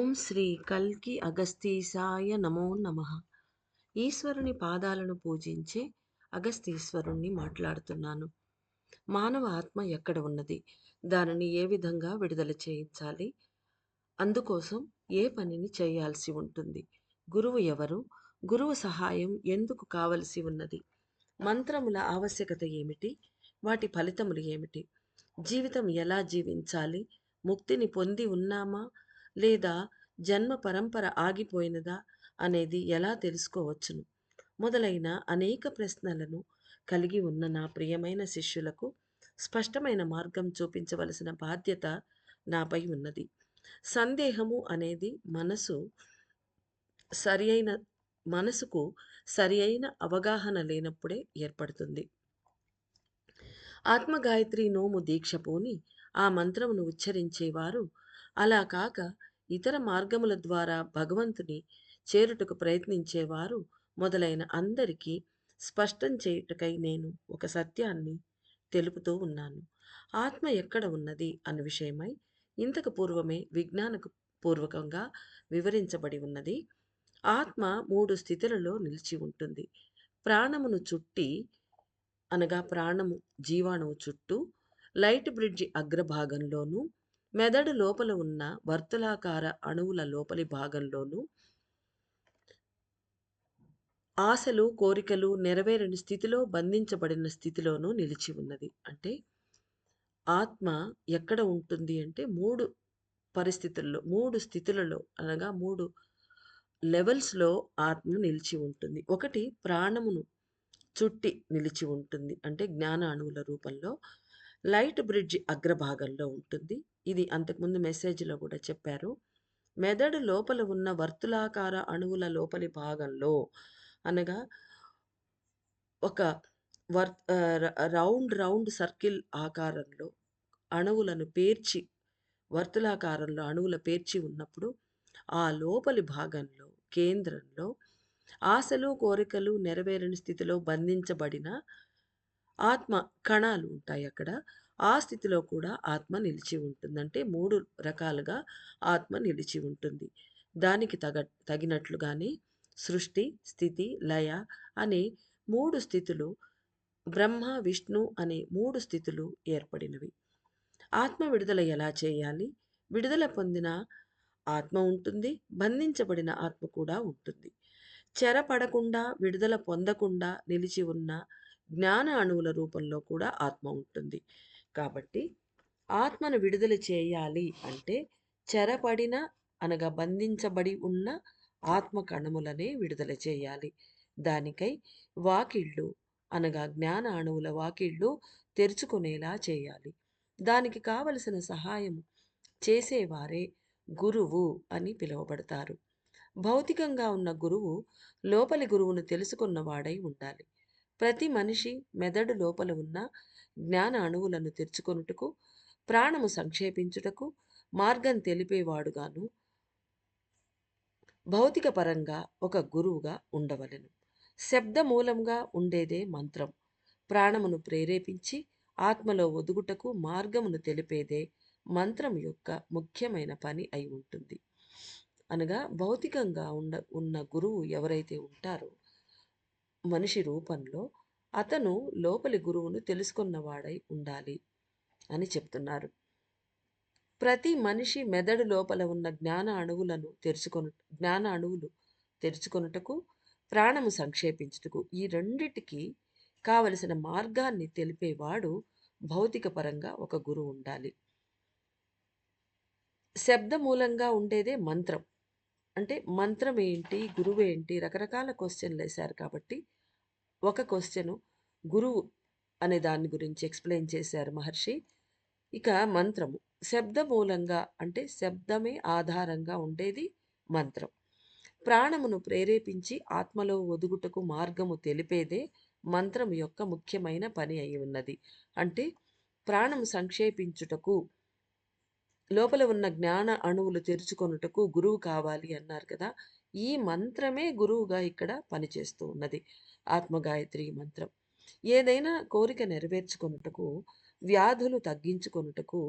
ఓం శ్రీ కల్కి అగస్తీసాయ నమో నమః. ఈశ్వరుని పాదాలను పూజించే అగస్తీశ్వరుణ్ణి మాట్లాడుతున్నాను. మానవ ఆత్మ ఎక్కడ ఉన్నది? దానిని ఏ విధంగా విడుదల చేయించాలి? అందుకోసం ఏ పనిని చేయాల్సి ఉంటుంది? గురువు ఎవరు? గురువు సహాయం ఎందుకు కావలసి ఉన్నది? మంత్రముల ఆవశ్యకత ఏమిటి? వాటి ఫలితములు ఏమిటి? జీవితం ఎలా జీవించాలి? ముక్తిని పొంది ఉన్నామా? లేదా జన్మ పరంపర ఆగిపోయినదా? అనేది ఎలా తెలుసుకోవచ్చును? మొదలైన అనేక ప్రశ్నలను కలిగి ఉన్న నా ప్రియమైన శిష్యులకు స్పష్టమైన మార్గం చూపించవలసిన బాధ్యత నాపై ఉన్నది. సందేహము అనేది సరి అయిన మనసుకు సరి అయిన అవగాహన లేనప్పుడే ఏర్పడుతుంది. ఆత్మగాయత్రి నోము దీక్ష పూని ఆ మంత్రమును ఉచ్చరించేవారు అలా కాక ఇతర మార్గముల ద్వారా భగవంతుని చేరుటకు ప్రయత్నించేవారు మొదలైన అందరికీ స్పష్టం చేయుటకై నేను ఒక సత్యాన్ని తెలుపుతూ ఉన్నాను. ఆత్మ ఎక్కడ ఉన్నది అన్న విషయమై ఇంతకు పూర్వమే విజ్ఞానకు పూర్వకంగా వివరించబడి ఉన్నది. ఆత్మ 3 స్థితులలో నిలిచి ఉంటుంది. ప్రాణమును చుట్టి అనగా ప్రాణము జీవాణువు చుట్టూ, లైట్ బ్రిడ్జి అగ్రభాగంలోనూ, మెదడు లోపల ఉన్న వర్తులాకార అణువుల లోపలి భాగంలోనూ, ఆశలు, కోరికలు నెరవేరని స్థితిలో బంధించబడిన స్థితిలోనూ నిలిచి ఉన్నది. అంటే ఆత్మ ఎక్కడ ఉంటుంది అంటే 3 పరిస్థితుల్లో, 3 స్థితులలో అనగా 3 లెవెల్స్‌లో ఆత్మ నిలిచి ఉంటుంది. ఒకటి ప్రాణమును చుట్టి నిలిచి ఉంటుంది. అంటే జ్ఞాన అణువుల రూపంలో. లైట్ బ్రిడ్జ్ అగ్రభాగంలో ఉంటుంది. ఇది అంతకుముందు మెసేజ్‌లో కూడా చెప్పారు. మెదడు లోపల ఉన్న వర్తులాకార అణువుల లోపలి భాగంలో అనగా ఒక రౌండ్ సర్కిల్ ఆకారంలో అణువులను పేర్చి వర్తులాకారంలో అణువుల పేర్చి ఉన్నప్పుడు ఆ లోపలి భాగంలో కేంద్రంలో ఆశలు, కోరికలు నెరవేరని స్థితిలో బంధించబడిన ఆత్మ కణాలు ఉంటాయి అక్కడ. ఆ స్థితిలో కూడా ఆత్మ నిలిచి ఉంటుంది. అంటే 3 రకాలుగా ఆత్మ నిలిచి ఉంటుంది. దానికి తగినట్లుగానే సృష్టి, స్థితి, లయ అనే 3 స్థితులు, బ్రహ్మ, విష్ణు అనే 3 స్థితులు ఏర్పడినవి. ఆత్మ విడుదల ఎలా చేయాలి? విడుదల పొందిన ఆత్మ ఉంటుంది. బంధించబడిన ఆత్మ కూడా ఉంటుంది. చెరపడకుండా, విడుదల పొందకుండా నిలిచి ఉన్న జ్ఞాన అణువుల రూపంలో కూడా ఆత్మ ఉంటుంది. కాబట్టి ఆత్మను విడుదల చేయాలి అంటే చెరపడిన అనగా బంధించబడి ఉన్న ఆత్మ కణములనే విడుదల చేయాలి. దానికై వాకిళ్ళు అనగా జ్ఞాన అణువుల వాకిళ్ళు తెరుచుకునేలా చేయాలి. దానికి కావలసిన సహాయము చేసేవారే గురువు అని పిలువబడతారు. భౌతికంగా ఉన్న గురువు లోపలి గురువును తెలుసుకున్నవాడై ఉండాలి. ప్రతి మనిషి మెదడు లోపల ఉన్న జ్ఞాన అణువులను తెరుచుకొనుటకు, ప్రాణము సంక్షేపించుటకు మార్గం తెలిపేవాడుగాను భౌతిక పరంగా ఒక గురువుగా ఉండవలెను. శబ్ద మూలంగా ఉండేదే మంత్రం. ప్రాణమును ప్రేరేపించి ఆత్మలో ఒదుగుటకు మార్గమును తెలిపేదే మంత్రం యొక్క ముఖ్యమైన పని అయి ఉంటుంది. అనగా భౌతికంగా ఉన్న గురువు ఎవరైతే ఉంటారో మనిషి రూపంలో అతను లోపలి గురువును తెలుసుకున్నవాడై ఉండాలి అని చెప్తున్నారు. ప్రతి మనిషి మెదడు లోపల ఉన్న జ్ఞాన అణువులు తెరుచుకొనుటకు, ప్రాణము సంక్షేపించుటకు ఈ రెండిటికి కావలసిన మార్గాన్ని తెలిపేవాడు భౌతిక పరంగా ఒక గురువు ఉండాలి. శబ్ద మూలంగా ఉండేదే మంత్రం. అంటే మంత్రం ఏంటి? గురువేంటి? రకరకాల క్వెషన్‌లేశారు కాబట్టి, ఒక క్వెషను గురువు అనే దాని గురించి ఎక్స్‌ప్లెయిన్ చేశారు మహర్షి. ఇక మంత్రము. శబ్ద మూలంగా అంటే శబ్దమే ఆధారంగా ఉండేది మంత్రం. ప్రాణమును ప్రేరేపించి ఆత్మలో ఒదుగుటకు మార్గము తెలిపేదే మంత్రం యొక్క ముఖ్యమైన పని అయి ఉన్నది. అంటే ప్రాణము సంక్షేపించుటకు లోపల ఉన్న జ్ఞాన అణువులు తెరుచుకొనుటకు గురువు కావాలి అన్నారు కదా! ఈ మంత్రమే గురువుగా ఇక్కడ పనిచేస్తూ ఉన్నది. ఆత్మగాయత్రి మంత్రం. ఏదైనా కోరిక నెరవేర్చుకొనుటకు, వ్యాధులు తగ్గించుకొనుటకు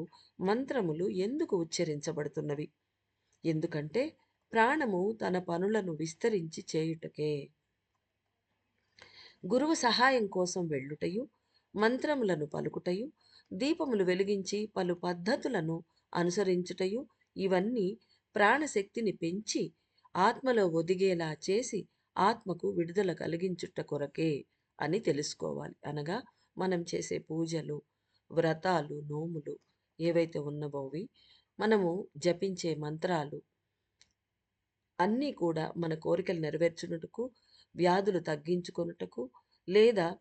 మంత్రములు ఎందుకు ఉచ్చరించబడుతున్నవి? ఎందుకంటే ప్రాణము తన పనులను విస్తరించి చేయుటకే. గురువు సహాయం కోసం వెళ్ళుటయు, మంత్రములను పలుకుటయు, దీపములు వెలిగించి పలు పద్ధతులను అనుసరించుటయు, ఇవన్నీ ప్రాణశక్తిని పెంచి ఆత్మలో ఒదిగేలా చేసి ఆత్మకు విడుదల కలిగించుట కొరకే అని తెలుసుకోవాలి. అనగా మనం చేసే పూజలు, వ్రతాలు, నోములు ఏవైతే ఉన్నవో అవి, మనము జపించే మంత్రాలు అన్నీ కూడా మన కోరికలు నెరవేర్చుటకు, వ్యాధులు తగ్గించుకొనుటకు, లేదా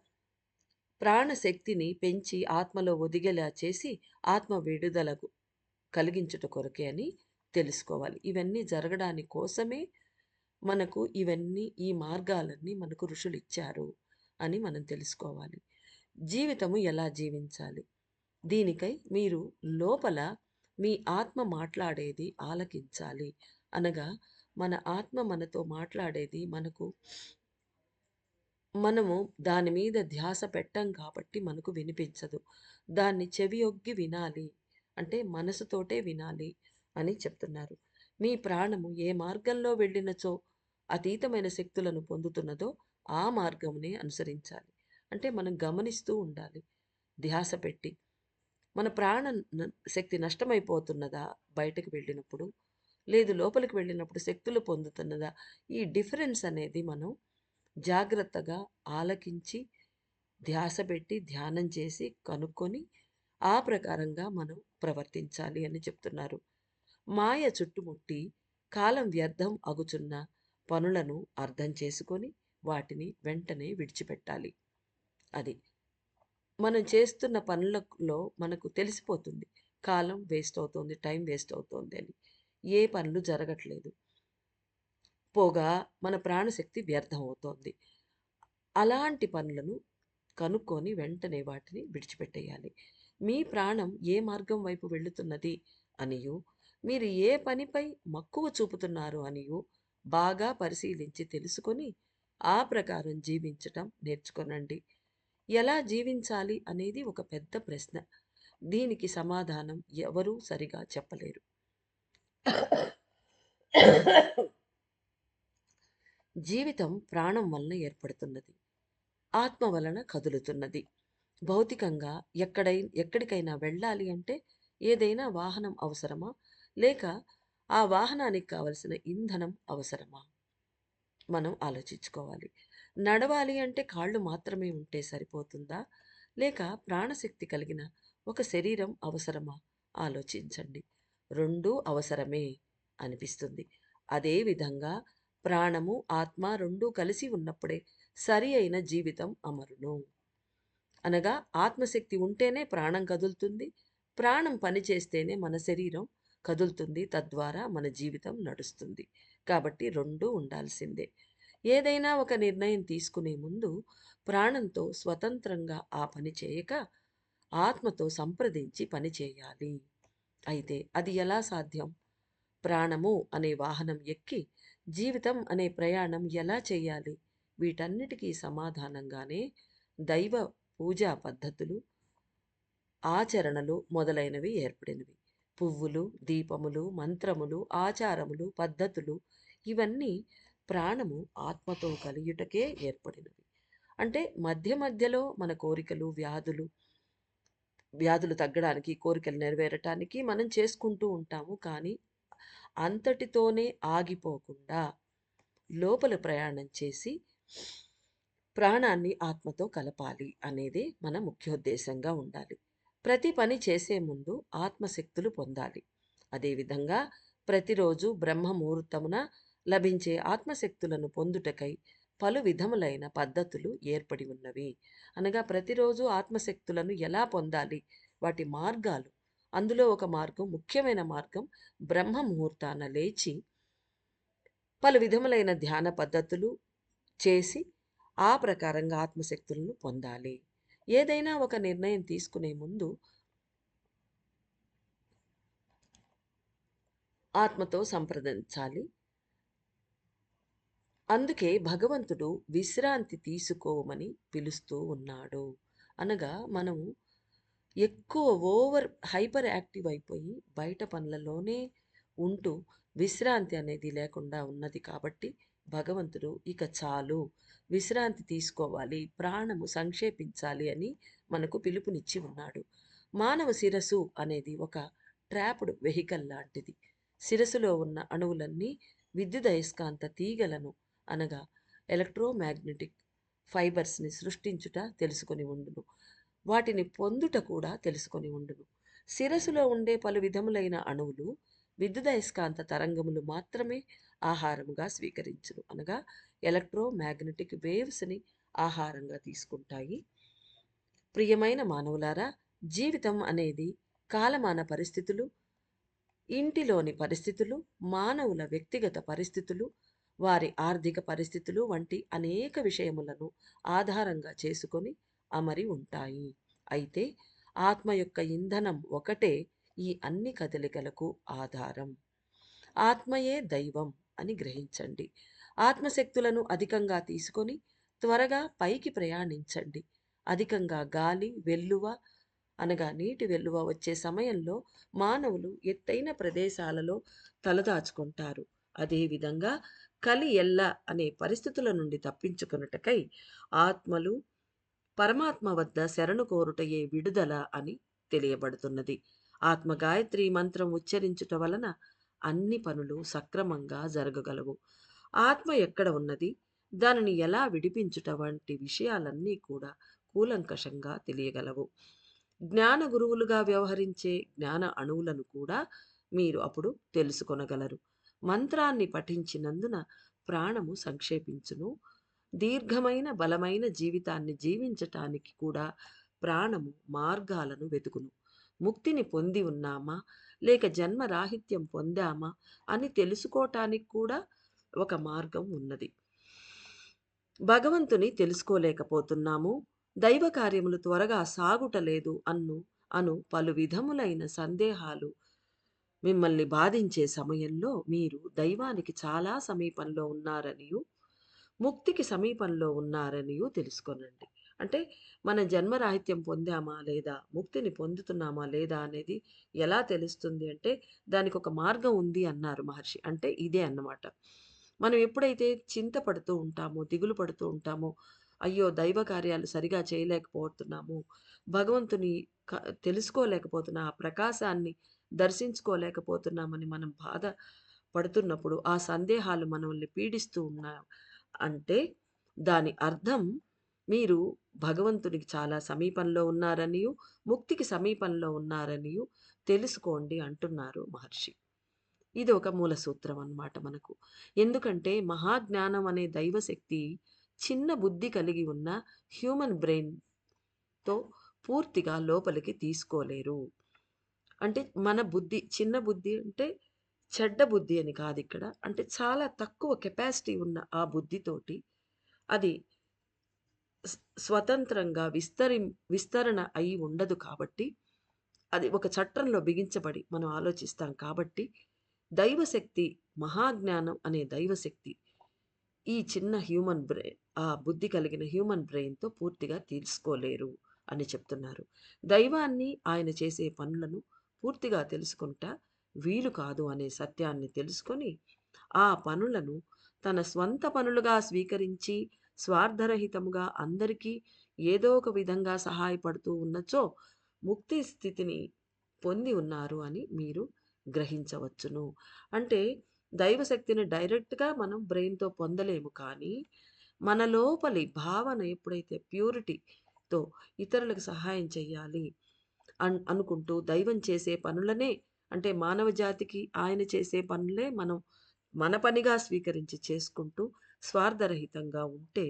ప్రాణశక్తిని పెంచి ఆత్మలో ఒదిగేలా చేసి ఆత్మ విడుదలకు కలిగించుట కొరకే అని తెలుసుకోవాలి. ఇవన్నీ జరగడానికి కోసమే మనకు ఈ మార్గాలన్నీ మనకు ఋషులిచ్చారు అని మనం తెలుసుకోవాలి. జీవితము ఎలా జీవించాలి? దీనికై మీరు లోపల మీ ఆత్మ మాట్లాడేది ఆలకించాలి. అనగా మన ఆత్మ మనతో మాట్లాడేది మనము దాని మీద ధ్యాస పెట్టం కాబట్టి మనకు వినిపించదు. దాన్ని చెవియొగ్గి వినాలి. అంటే మనసుతోటే వినాలి అని చెప్తున్నారు. మీ ప్రాణము ఏ మార్గంలో వెళ్ళినచో అతీతమైన శక్తులను పొందుతున్నదో ఆ మార్గమునే అనుసరించాలి. అంటే మనం గమనిస్తూ ఉండాలి ధ్యాస పెట్టి. మన శక్తి నష్టమైపోతున్నదా బయటకు వెళ్ళినప్పుడు? లేదు లోపలికి వెళ్ళినప్పుడు శక్తులు పొందుతున్నదా? ఈ డిఫరెన్స్ అనేది మనం జాగ్రత్తగా ఆలకించి, ధ్యాస పెట్టి, ధ్యానం చేసి, కనుక్కొని, ఆ ప్రకారంగా మనం ప్రవర్తించాలి అని చెప్తున్నారు. మాయ చుట్టుముట్టి, కాలం వ్యర్థం అగుచున్న పనులను అర్థం చేసుకొని, వాటిని వెంటనే విడిచిపెట్టాలి. అది. మనం చేస్తున్న పనులలో మనకు తెలిసిపోతుంది. కాలం వేస్ట్ అవుతోంది, టైం వేస్ట్ అవుతోంది అని. ఏ పనులు జరగట్లేదు. పోగా మన ప్రాణశక్తి వ్యర్థం అవుతోంది. అలాంటి పనులను కనుక్కొని వెంటనే వాటిని విడిచిపెట్టేయాలి. మీ ప్రాణం ఏ మార్గం వైపు వెళుతున్నది అనియు, మీరు ఏ పనిపై మక్కువ చూపుతున్నారు అనియు బాగా పరిశీలించి తెలుసుకొని, ఆ ప్రకారం జీవించటం నేర్చుకొనండి. ఎలా జీవించాలి అనేది ఒక పెద్ద ప్రశ్న. దీనికి సమాధానం ఎవరూ సరిగా చెప్పలేరు. జీవితం ప్రాణం వలన ఏర్పడుతున్నది. ఆత్మ వలన కదులుతున్నది. భౌతికంగా ఎక్కడికైనా వెళ్ళాలి అంటే ఏదైనా వాహనం అవసరమా? లేక ఆ వాహనానికి కావలసిన ఇంధనం అవసరమా? మనం ఆలోచించుకోవాలి. నడవాలి అంటే కాళ్ళు మాత్రమే ఉంటే సరిపోతుందా? లేక ప్రాణశక్తి కలిగిన ఒక శరీరం అవసరమా? ఆలోచించండి. రెండూ అవసరమే అనిపిస్తుంది. అదే విధంగా ప్రాణము, ఆత్మ రెండూ కలిసి ఉన్నప్పుడే సరి అయిన జీవితం అమరును. అనగా ఆత్మశక్తి ఉంటేనే ప్రాణం కదులుతుంది. ప్రాణం పనిచేస్తేనే మన శరీరం కదులుతుంది. తద్వారా మన జీవితం నడుస్తుంది. కాబట్టి రెండూ ఉండాల్సిందే. ఏదైనా ఒక నిర్ణయం తీసుకునే ముందు ప్రాణంతో స్వతంత్రంగా ఆ పని చేయక ఆత్మతో సంప్రదించి పని చేయాలి. అయితే అది ఎలా సాధ్యం? ప్రాణము అనే వాహనం ఎక్కి జీవితం అనే ప్రయాణం ఎలా చేయాలి? వీటన్నిటికీ సమాధానంగానే దైవ పూజా పద్ధతులు, ఆచరణలు మొదలైనవి ఏర్పడినవి. పువ్వులు, దీపములు, మంత్రములు, ఆచారములు, పద్ధతులు ఇవన్నీ ప్రాణము ఆత్మతో కలియుటకే ఏర్పడినవి. అంటే మధ్య మధ్యలో మన కోరికలు, వ్యాధులు తగ్గడానికి, కోరికలు నెరవేరటానికి మనం చేసుకుంటూ ఉంటాము. కానీ అంతటితోనే ఆగిపోకుండా లోపల ప్రయాణం చేసి ప్రాణాన్ని ఆత్మతో కలపాలి అనేది మన ముఖ్యోద్దేశంగా ఉండాలి. ప్రతి పని చేసే ముందు ఆత్మశక్తులు పొందాలి. అదేవిధంగా ప్రతిరోజు బ్రహ్మ ముహూర్తమున లభించే ఆత్మశక్తులను పొందుటకై పలు విధములైన పద్ధతులు ఏర్పడి ఉన్నవి. అనగా ప్రతిరోజు ఆత్మశక్తులను ఎలా పొందాలి? వాటి మార్గాలు. అందులో ఒక మార్గం, ముఖ్యమైన మార్గం బ్రహ్మ ముహూర్తాన లేచి పలు విధములైన ధ్యాన పద్ధతులు చేసి ఆ ప్రకారంగా ఆత్మశక్తులను పొందాలి. ఏదైనా ఒక నిర్ణయం తీసుకునే ముందు ఆత్మతో సంప్రదించాలి. అందుకే భగవంతుడు విశ్రాంతి తీసుకోమని పిలుస్తూ ఉన్నాడు. అనగా మనము ఎక్కువ హైపర్ యాక్టివ్ అయిపోయి బయట పనులలోనే ఉంటూ విశ్రాంతి అనేది లేకుండా ఉన్నది కాబట్టి భగవంతుడు ఇక చాలు, విశ్రాంతి తీసుకోవాలి, ప్రాణము సంక్షేపించాలి అని మనకు పిలుపునిచ్చి ఉన్నాడు. మానవ శిరస్సు అనేది ఒక ట్రాప్డ్ వెహికల్ లాంటిది. శిరస్సులో ఉన్న అణువులన్నీ విద్యుదయస్కాంత తీగలను అనగా ఎలక్ట్రోమాగ్నెటిక్ ఫైబర్స్ని సృష్టించుట తెలుసుకొని ఉండును. వాటిని పొందుట కూడా తెలుసుకొని ఉండును. శిరస్సులో ఉండే పలు విధములైన అణువులు విద్యుదయస్కాంత తరంగములు మాత్రమే ఆహారముగా స్వీకరించును. అనగా ఎలక్ట్రోమాగ్నెటిక్ వేవ్స్ని ఆహారంగా తీసుకుంటాయి. ప్రియమైన మానవులారా, జీవితం అనేది కాలమాన పరిస్థితులు, ఇంటిలోని పరిస్థితులు, మానవుల వ్యక్తిగత పరిస్థితులు, వారి ఆర్థిక పరిస్థితులు వంటి అనేక విషయములను ఆధారంగా చేసుకొని అమరి ఉంటాయి. అయితే ఆత్మ యొక్క ఇంధనం ఒకటే ఈ అన్ని కదలికలకు ఆధారం. ఆత్మయే దైవం అని గ్రహించండి. ఆత్మశక్తులను అధికంగా తీసుకొని త్వరగా పైకి ప్రయాణించండి. అధికంగా గాలి, వెల్లువ అనగా నీటి వెల్లువ వచ్చే సమయంలో మానవులు ఎత్తైన ప్రదేశాలలో తలదాచుకుంటారు. అదేవిధంగా కలి ఎల్ల అనే పరిస్థితుల నుండి తప్పించుకొనుటకై ఆత్మలు పరమాత్మ వద్ద శరణు కోరుటయే విడుదల అని తెలియబడుతున్నది. ఆత్మ గాయత్రి మంత్రం ఉచ్చరించుట వలన అన్ని పనులు సక్రమంగా జరగగలవు. ఆత్మ ఎక్కడ ఉన్నది, దానిని ఎలా విడిపించుట వంటి విషయాలన్నీ కూడా కూలంకషంగా తెలియగలవు. జ్ఞాన గురువులుగా వ్యవహరించే జ్ఞాన అణువులను కూడా మీరు అప్పుడు తెలుసుకొనగలరు. మంత్రాన్ని పఠించినందున ప్రాణము సంక్షేపించును. దీర్ఘమైన బలమైన జీవితాన్ని జీవించటానికి కూడా ప్రాణము మార్గాలను వెతుకును. ముక్తిని పొంది ఉన్నామా లేక జన్మరాహిత్యం పొందామా అని తెలుసుకోవటానికి కూడా ఒక మార్గం ఉన్నది. భగవంతుని తెలుసుకోలేకపోతున్నాము, దైవ కార్యములు త్వరగా సాగుటలేదు అను పలు విధములైన సందేహాలు మిమ్మల్ని బాధించే సమయంలో మీరు దైవానికి చాలా సమీపంలో ఉన్నారనియు, ముక్తికి సమీపంలో ఉన్నారనియు తెలుసుకోనండి. అంటే మన జన్మరాహిత్యం పొందామా లేదా, ముక్తిని పొందుతున్నామా లేదా అనేది ఎలా తెలుస్తుంది అంటే దానికి ఒక మార్గం ఉంది అన్నారు మహర్షి. అంటే ఇదే అన్నమాట. మనం ఎప్పుడైతే చింతపడుతూ ఉంటామో, దిగులు పడుతూ ఉంటామో, అయ్యో దైవ కార్యాలు సరిగా చేయలేకపోతున్నాము, భగవంతుని తెలుసుకోలేకపోతున్నా, ఆ ప్రకాశాన్ని దర్శించుకోలేకపోతున్నామని మనం బాధ పడుతున్నప్పుడు, ఆ సందేహాలు మనల్ని పీడిస్తూ ఉన్నా అంటే దాని అర్థం మీరు భగవంతునికి చాలా సమీపంలో ఉన్నారనియు, ముక్తికి సమీపంలో ఉన్నారనియు తెలుసుకోండి అంటున్నారు మహర్షి. ఇది ఒక మూల సూత్రం అన్నమాట మనకు. ఎందుకంటే మహాజ్ఞానం అనే దైవశక్తి చిన్న బుద్ధి కలిగి ఉన్న హ్యూమన్ బ్రెయిన్‌తో పూర్తిగా లోపలికి తీసుకోలేరు. అంటే మన బుద్ధి చిన్న బుద్ధి అంటే చెడ్డ బుద్ధి అని కాదిక్కడ. అంటే చాలా తక్కువ కెపాసిటీ ఉన్న ఆ బుద్ధితోటి అది స్ స్వతంత్రంగా విస్తరణ అయి ఉండదు కాబట్టి, అది ఒక చట్రంలో బిగించబడి మనం ఆలోచిస్తాం కాబట్టి, దైవశక్తి, మహాజ్ఞానం అనే దైవశక్తి ఈ చిన్న హ్యూమన్ ఆ బుద్ధి కలిగిన హ్యూమన్ బ్రెయిన్‌తో పూర్తిగా తీసుకోలేరు అని చెప్తున్నారు. దైవాన్ని, ఆయన చేసే పనులను పూర్తిగా తెలుసుకొనుట వీలు కాదు అనే సత్యాన్ని తెలుసుకొని, ఆ పనులను తన స్వంత పనులుగా స్వీకరించి, స్వార్థరహితముగా అందరికీ ఏదో ఒక విధంగా సహాయపడుతూ ఉన్నచో, ముక్తి స్థితిని పొంది ఉన్నారు అని మీరు గ్రహించవచ్చును. అంటే దైవశక్తిని డైరెక్ట్‌గా మనం బ్రెయిన్‌తో పొందలేము కానీ, మన లోపలి భావన ఎప్పుడైతే ప్యూరిటీతో ఇతరులకు సహాయం చేయాలి అనుకుంటూ దైవం చేసే పనులనే, అంటే మానవ జాతికి ఆయన చేసే పనులే మనం మన పనిగా స్వీకరించి చేసుకుంటూ స్వార్థరహితంగా ఉంటే,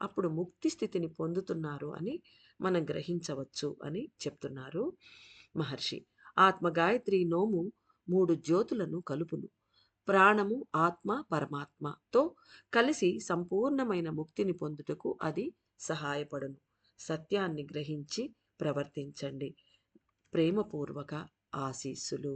అప్పుడు ముక్తి స్థితిని పొందుతున్నారు అని మనం గ్రహించవచ్చు అని చెప్తున్నారు మహర్షి. ఆత్మ గాయత్రి నోము 3 జ్యోతులను కలుపును. ప్రాణము, ఆత్మ, పరమాత్మతో కలిసి సంపూర్ణమైన ముక్తిని పొందుటకు అది సహాయపడును. సత్యాన్ని గ్రహించి ప్రవర్తించండి. ప్రేమపూర్వక ఆశీస్సులు.